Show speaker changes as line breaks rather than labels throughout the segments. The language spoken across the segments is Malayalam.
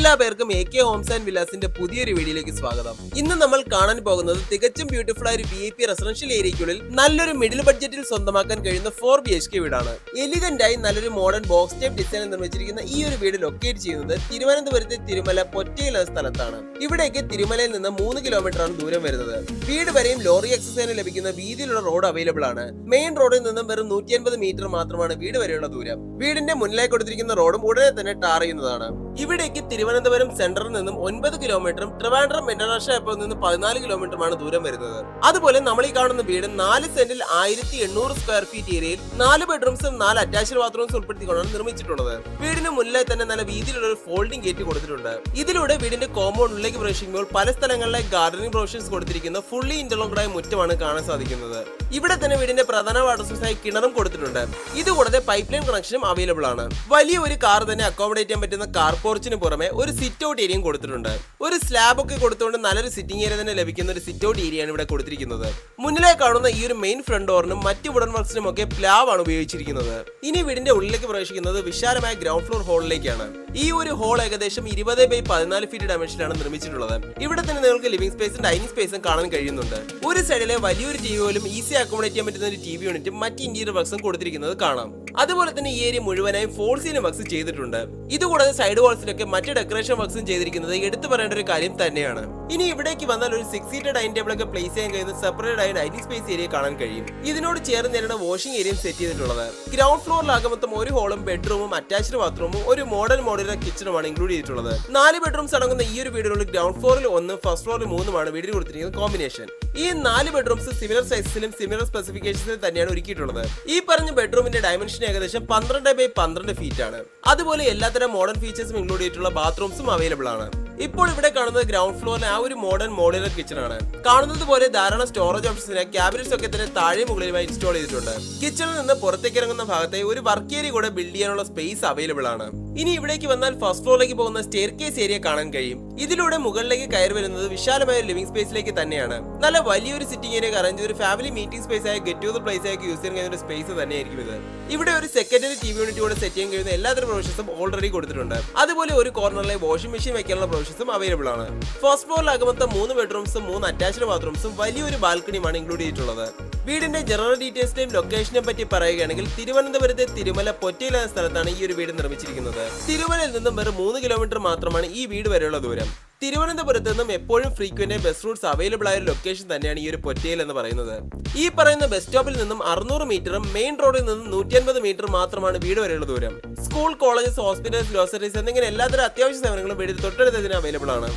എല്ലാ പേർക്കും AK ഹോംസ് ആൻഡ് വില്ലാസിന്റെ പുതിയൊരു വീഡിയോയിലേക്ക് സ്വാഗതം. ഇന്ന് നമ്മൾ കാണാൻ പോകുന്നത് തികച്ചും ബ്യൂട്ടിഫുൾ ആയ ഒരു VIP റെസിഡൻഷ്യൽ ഏരിയയ്ക്കുള്ളിൽ നല്ലൊരു മിഡിൽ ബഡ്ജറ്റിൽ സ്വന്തമാക്കാൻ കഴിയുന്ന 4 BHK വീടാണ്. എലിഗന്റ് ആയി നല്ലൊരു മോഡേൺ ബോക്സ് ടൈപ്പ് ഡിസൈനിൽ നിർമ്മിച്ചിരിക്കുന്ന ഈ ഒരു വീട് ലൊക്കേറ്റ് ചെയ്യുന്നത് തിരുവനന്തപുരത്തെ തിരുമല പൊറ്റയിൽ എന്ന സ്ഥലത്താണ്. ഇവിടേക്ക് തിരുമലയിൽ നിന്ന് 3 കിലോമീറ്റർ ആണ് ദൂരം വരുന്നത്. വീട് വരെയും ലോറി ആക്സസിന് ലഭിക്കുന്ന വീതിയിലുള്ള റോഡ് അവൈലബിൾ ആണ്. മെയിൻ റോഡിൽ നിന്നും വെറും 150 മീറ്റർ മാത്രമാണ് വീട് വരെയുള്ള ദൂരം. വീടിന്റെ മുന്നിലേക്ക് കൊടുത്തിരിക്കുന്ന റോഡും ഉടനെ തന്നെ ടാർ ചെയ്യുന്നതാണ്. ഇവിടേക്ക് തിരുവനന്തപുരം സെന്ററിൽ നിന്നും 9 കിലോമീറ്ററും ട്രിവാൻഡ്രം ഇന്റർനാഷണൽ എയർപോർട്ടിൽ നിന്ന് 14 കിലോമീറ്ററുമാണ് ദൂരം വരുന്നത്. അതുപോലെ നമ്മൾ ഈ കാണുന്ന വീട് 4 സെന്റിൽ 1800 സ്ക്വയർ ഫീറ്റ് ഏരിയയിൽ 4 ബെഡ്റൂംസും 4 അറ്റാച്ച്ഡ് ബാത്റൂംസും ഉൾപ്പെടുത്തിക്കൊണ്ടാണ് നിർമ്മിച്ചിട്ടുള്ളത്. വീടിന് മുന്നിലായി തന്നെ നല്ല വീതിയിലുള്ള ഒരു ഫോൾഡിംഗ് ഗേറ്റ് കൊടുത്തിട്ടുണ്ട്. ഇതിലൂടെ വീടിന്റെ കോമ്പൗണ്ടിലേക്ക് പ്രവേശിക്കുമ്പോൾ പല സ്ഥലങ്ങളിലെ ഗാർഡനിങ് പ്രൊവിഷൻസ് കൊടുത്തിരിക്കുന്ന ഫുള്ളി ഇന്റർലോക്ക്ഡ് ആയ മുറ്റമാണ് കാണാൻ സാധിക്കുന്നത്. ഇവിടെ തന്നെ വീടിന്റെ പ്രധാന വാട്ടർ സോഴ്സായി കിണറും കൊടുത്തിട്ടുണ്ട്. ഇതുകൂടാതെ പൈപ്പ് ലൈൻ കണക്ഷനും അവൈലബിൾ ആണ്. വലിയ ഒരു കാർ തന്നെ അക്കോമഡേറ്റ് ചെയ്യാൻ പറ്റുന്ന കാർ പോർച്ചിന് പുറമെ ഒരു സിറ്റ് ഔട്ട് ഏരിയയും കൊടുത്തിട്ടുണ്ട്. ഒരു സ്ലാബ് ഒക്കെ കൊടുത്തുകൊണ്ട് നല്ലൊരു സിറ്റിംഗ് ഏരിയ തന്നെ ലഭിക്കുന്ന ഒരു സിറ്റ് ഔട്ട് ഏരിയയാണ് ഇവിടെ കൊടുത്തിരിക്കുന്നത്. മുന്നിലേക്ക് കാണുന്ന ഈ ഒരു മെയിൻ ഫ്രണ്ട് ഡോറിനും മറ്റ് വുഡൻ വർക്സിനും ഒക്കെ പ്ലാവ് ആണ് ഉപയോഗിച്ചിരിക്കുന്നത്. ഇനി വീടിന്റെ ഉള്ളിലേക്ക് പ്രവേശിക്കുന്നത് വിശാലമായ ഗ്രൗണ്ട് ഫ്ലോർ ഹോളിലേക്കാണ്. ഈ ഒരു ഹോൾ ഏകദേശം 20x14 ഫീറ്റ് ഡയമെൻഷനിലാണ് നിർമ്മിച്ചിട്ടുള്ളത്. ഇവിടെ തന്നെ നിങ്ങൾക്ക് ലിവിംഗ് സ്പേസും ഡൈനിങ് സ്പേസും കാണാൻ കഴിയുന്നുണ്ട്. ഒരു സൈഡിലെ വലിയൊരു TV പോലും ഈസി അക്കോമഡേറ്റ് ചെയ്യാൻ പറ്റുന്ന ഒരു TV യൂണിറ്റും മറ്റ് ഇന്റീരിയർ വർക്സും കൊടുത്തിരിക്കുന്നത് കാണാം. അതുപോലെ തന്നെ ഈ ഏരിയ മുഴുവനായി ഫോൾ സീലിംഗ് വർക്സ് ചെയ്തിട്ടുണ്ട്. ഇതുകൂടാതെ സൈഡ് വാൾസിലൊക്കെ മറ്റ് ഡെക്കറേഷൻ വർക്സും ചെയ്തിരിക്കുന്നത് എടുത്തു പറയേണ്ട ഒരു കാര്യം തന്നെയാണ്. ഇനി ഇവിടേക്ക് വന്നാൽ ഒരു 6 സീറ്റർ ഡൈനിങ് ടേബിൾ ഒക്കെ പ്ലേസ് ചെയ്യാൻ കഴിയുന്ന സെപ്പറേറ്റ് ആയ ഡൈനിങ് സ്പേസ് ഏരിയ കാണാൻ കഴിയും. ഇതിനോട് ചേർന്ന് തന്നെയാണ് വാഷിംഗ് ഏരിയയും സെറ്റ് ചെയ്തിട്ടുള്ളത്. ഗ്രൗണ്ട് ഫ്ലോറിലാകെ മൊത്തം ഒരു ഹോളും ബെഡ്റൂമും അറ്റാച്ച്ഡ് ബാത്റൂമും ഒരു മോഡുലർ കിച്ചണുമാണ് ഇൻക്ലൂഡ് ചെയ്തിട്ടുള്ളത്. 4 ബെഡ്റൂംസ് അടങ്ങുന്ന ഈ ഒരു വീടിനുള്ള ഗ്രൗണ്ട് ഫ്ലോറിൽ 1 ഫസ്റ്റ് ഫ്ലോറിൽ 3 വീടിന് കൊടുത്തിരിക്കുന്ന കോമ്പിനേഷൻ. ഈ 4 ബെഡ്റൂംസ് സിമിലർ സൈസിലും സിമിലർ സ്പെസിഫിക്കേഷൻസിലും തന്നെയാണ് ഒരുക്കിയിട്ടുള്ളത്. ഈ പറഞ്ഞ ബെഡ്റൂമിന്റെ ഡയമെൻഷൻ ഏകദേശം 12x12 ഫീറ്റ് ആണ്. അതുപോലെ എല്ലാത്തരം മോഡേൺ ഫീച്ചേഴ്സും ഇൻക്ലൂഡ് ചെയ്തിട്ടുള്ള ബാത്റൂംസും അവൈലബിൾ ആണ്. ഇപ്പോൾ ഇവിടെ കാണുന്നത് ഗ്രൗണ്ട് ഫ്ലോറിലെ ആ ഒരു മോഡേൺ മോഡുലർ കിച്ചൺ ആണ്. കാണുന്നത് പോലെ ധാരാളം സ്റ്റോറേജ് ഓപ്ഷൻസിന് ക്യാബിനറ്റ്സ് ഒക്കെ തന്നെ താഴെ മുകളിലുമായി ഇൻസ്റ്റാൾ ചെയ്തിട്ടുണ്ട്. കിച്ചണിൽ നിന്ന് പുറത്തേക്ക് ഇറങ്ങുന്ന ഭാഗത്തായി ഒരു വർക്ക് ഏരിയ കൂടെ ബിൽഡ് ചെയ്യാനുള്ള സ്പേസ് അവൈലബിൾ ആണ്. ഇനി ഇവിടേക്ക് വന്നാൽ ഫസ്റ്റ് ഫ്ലോറിലേക്ക് പോകുന്ന സ്റ്റെയർ കേസ് ഏരിയ കാണാൻ കഴിയും. ഇതിലൂടെ മുകളിലേക്ക് കയറി വരുന്നത് വിശാലമായ ലിവിംഗ് സ്പേസിലേക്ക് തന്നെയാണ്. നല്ല വലിയൊരു സിറ്റിംഗ് ഏരിയ അറേഞ്ച് ചെയ്ത് ഒരു ഫാമിലി മീറ്റിംഗ് സ്പേസ് ആയ ഗെറ്റ് ടു പ്ലേസ് ആയി യൂസ് ചെയ്യാൻ കഴിയുന്ന ഒരു സ്പേസ് തന്നെയായിരിക്കും ഇത്. ഇവിടെ ഒരു സെക്കൻഡറി TV യൂണിറ്റ് കൂടെ സെറ്റ് ചെയ്യാൻ കഴിയുന്ന എല്ലാത്തരം പ്രൊവിഷൻസും ഓൾറെഡി കൊടുത്തിട്ടുണ്ട്. അതുപോലെ ഒരു കോർണറിലെ വാഷിംഗ് മെഷീൻ വെക്കാനുള്ള പ്രൊവിഷൻസും അവൈലബിൾ ആണ്. ഫസ്റ്റ് ഫ്ലോറിലാകെ മൊത്തം 3 ബെഡ്റൂംസും 3 അറ്റാച്ച്ഡ് ബാത്റൂംസും വലിയൊരു ബാൽക്കണിയുമാണ് ഇൻക്ലൂഡ് ചെയ്തിട്ടുള്ളത്. വീടിന്റെ ജനറൽ ഡീറ്റെയിൽസിനെയും ലൊക്കേഷനെയും പറ്റി പറയുകയാണെങ്കിൽ തിരുവനന്തപുരത്തെ തിരുമല പൊറ്റയിൽ എന്ന സ്ഥലത്താണ് ഈ ഒരു വീട് നിർമ്മിച്ചിരിക്കുന്നത്. തിരുമലയിൽ നിന്നും വെറും 3 കിലോമീറ്റർ മാത്രമാണ് ഈ വീട് വരെയുള്ള ദൂരം. തിരുവനന്തപുരത്ത് നിന്നും എപ്പോഴും ഫ്രീക്വന്റ് ബസ് റൂട്ട്സ് അവൈലബിൾ ആയ ഒരു ലൊക്കേഷൻ തന്നെയാണ് ഈ ഒരു പൊറ്റയിൽ എന്ന് പറയുന്നത്. ഈ പറയുന്ന ബസ് സ്റ്റോപ്പിൽ നിന്നും 600 മീറ്ററും മെയിൻ റോഡിൽ നിന്നും 150 മീറ്റർ മാത്രമാണ് വീട് വരെയുള്ള ദൂരം. സ്കൂൾ, കോളേജസ്, ഹോസ്പിറ്റൽസ്, ഗ്രോസറീസ് എന്നിങ്ങനെ എല്ലാത്തരം അത്യാവശ്യ സേവനങ്ങളും വീടിന് തൊട്ടടുത്തതിന് അവൈലബിൾ ആണ്.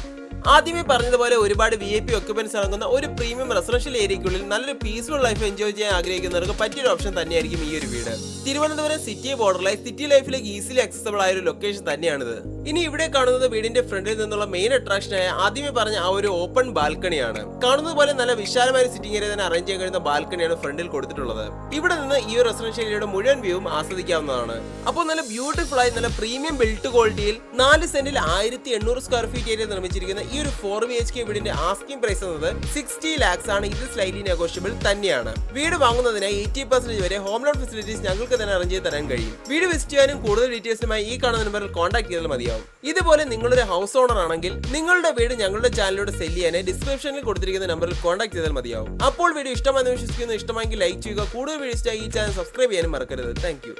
ആദ്യമേ പറഞ്ഞതുപോലെ ഒരുപാട് VIP ഒക്യുപ്പൻസ് അടങ്ങുന്ന ഒരു പ്രീമിയം റെസിഡൻഷ്യൽ ഏരിയയ്ക്കുള്ളിൽ നല്ലൊരു പീസ്ഫുൾ ലൈഫ് എൻജോയ് ചെയ്യാൻ ആഗ്രഹിക്കുന്നവർക്ക് പറ്റിയൊരു ഓപ്ഷൻ തന്നെയായിരിക്കും ഈ ഒരു വീട്. തിരുവനന്തപുരം സിറ്റി ബോർഡറിലായി സിറ്റി ലൈഫിലേക്ക് ഈസിലി ആക്സസിബിൾ ആയ ഒരു ലൊക്കേഷൻ തന്നെയാണിത്. ഇനി ഇവിടെ കാണുന്നത് വീടിന്റെ ഫ്രണ്ടിൽ നിന്നുള്ള മെയിൻ അട്രാക്ഷനായ ആദ്യമേ പറഞ്ഞ ആ ഒരു ഓപ്പൺ ബാൽക്കണിയാണ്. കാണുന്നത് പോലെ നല്ല വിശാലമായ സിറ്റിംഗ് ഏരിയ തന്നെ അറേഞ്ച് ചെയ്യാൻ കഴിയുന്ന ബാൽക്കണിയാണ് ഫ്രണ്ടിൽ കൊടുത്തിട്ടുള്ളത്. ഇവിടെ നിന്ന് ഈ ഒരു റെസിഡൻഷ്യൽ ഏരിയയുടെ മുഴുവൻ വ്യൂവും ആസ്വദിക്കാവുന്നതാണ്. അപ്പോൾ നല്ല ബ്യൂട്ടിഫുൾ ആയി നല്ല പ്രീമിയം ബിൽറ്റ് ക്വാളിറ്റിയിൽ 4 സെന്റിൽ 1800 സ്ക്വയർ ഫീറ്റ് ഏരിയ നിർമ്മിച്ചിരിക്കുന്ന ഈ ഒരു 4 BHK വീടിന്റെ ആസ്കിംഗ് പ്രൈസ് എന്നത് 60 lakhs ആണ്. ഇത് സ്ലൈറ്റ്ലി നെഗോഷ്യബിൾ തന്നെയാണ്. വീട് വാങ്ങുന്നതിനായി 80% വരെ ഹോം ലോൺ ഫെസിലിറ്റീസ് ഞങ്ങൾക്ക് തന്നെ അറേഞ്ച് ചെയ്ത് തരാൻ കഴിയും. വീട് വിസിറ്റ് ചെയ്യാനും കൂടുതൽ ഡീറ്റെയിൽസുമായി ഈ കാണുന്ന നമ്പറിൽ കോൺടാക്ട് ചെയ്താൽ മതിയാവും. ഇതുപോലെ നിങ്ങളൊരു ഹൗസ് ഓണർ ആണെങ്കിൽ നിങ്ങളുടെ വീട് ഞങ്ങളുടെ ചാനലിലൂടെ സെല് ചെയ്യാനായി ഡിസ്ക്രിപ്ഷനിൽ കൊടുത്തിരിക്കുന്ന നമ്പറിൽ കോൺടാക്ട് ചെയ്താൽ മതിയാവും. അപ്പോൾ വീഡിയോ ഇഷ്ടമാണെന്ന് വിശ്വസിക്കുന്നു. ഇഷ്ടമായെങ്കിൽ ലൈക്ക് ചെയ്യുക. കൂടുതൽ വീഡിയോസ് ഈ ചാനൽ സബ്സ്ക്രൈബ് ചെയ്യാനും മറക്കരുത്. Thank you.